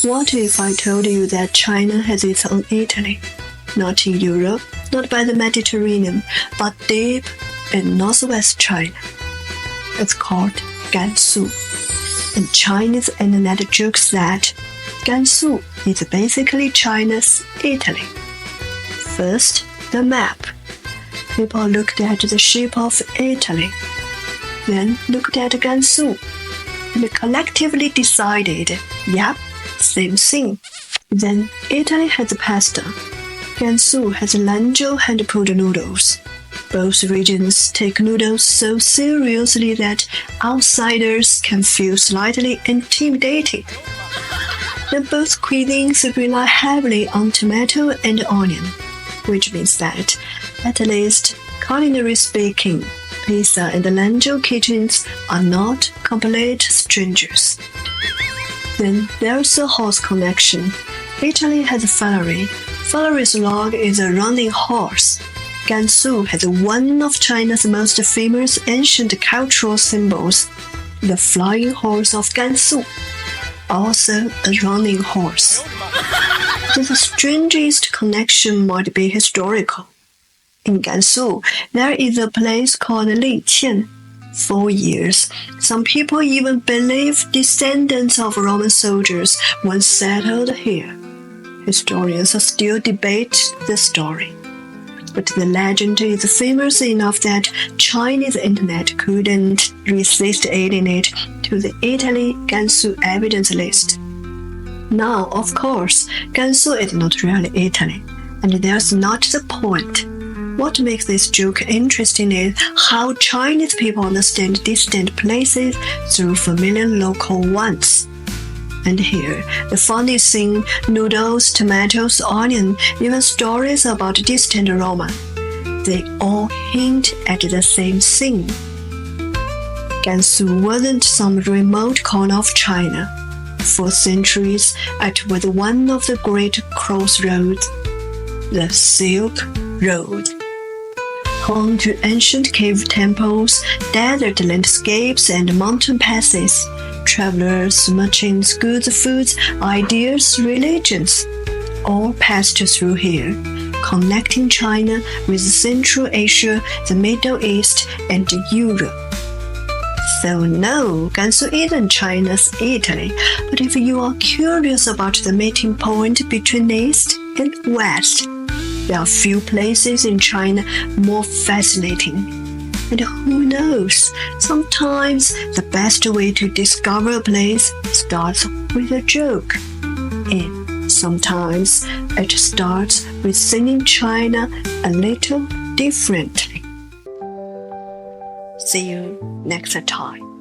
What if I told you that China has its own Italy? Not in Europe, not by the Mediterranean, but deep in northwest China. It's called Gansu. And Chinese internet jokes that Gansu is basically China's Italy. First, the map. People looked at the shape of Italy, then looked at Gansu, and collectively decided, yep, same thing. Then Italy has pasta. Gansu has Lanzhou hand-pulled noodles. Both regions take noodles so seriously that outsiders can feel slightly intimidated. Then both cuisines rely heavily on tomato and onion, which means that, at least culinary speaking, pizza and Lanzhou kitchens are not complete strangers. Then there's a horse connection. Italy has Ferrari. Ferrari's log is a running horse. Gansu has one of China's most famous ancient cultural symbols, the flying horse of Gansu, also a running horse. The strangest connection might be historical. In Gansu, there is a place called Liqian. For years, some people even believe descendants of Roman soldiers once settled here. Historians still debate the story. But the legend is famous enough that Chinese internet couldn't resist adding it to the Italy Gansu evidence list. Now, of course, Gansu is not really Italy, and that's not the point. What makes this joke interesting is how Chinese people understand distant places through familiar local ones. And here, the funny thing, noodles, tomatoes, onion, even stories about distant Roma, they all hint at the same thing. Gansu wasn't some remote corner of China. For centuries, it was one of the great crossroads, the Silk Road. Home to ancient cave temples, desert landscapes, and mountain passes. Travelers, merchants, goods, foods, ideas, religions, all passed through here, connecting China with Central Asia, the Middle East, and Europe. So no, Gansu isn't China's Italy, but if you are curious about the meeting point between East and West, there are few places in China more fascinating. And who knows, sometimes the best way to discover a place starts with a joke. And sometimes it starts with seeing China a little differently. See you next time.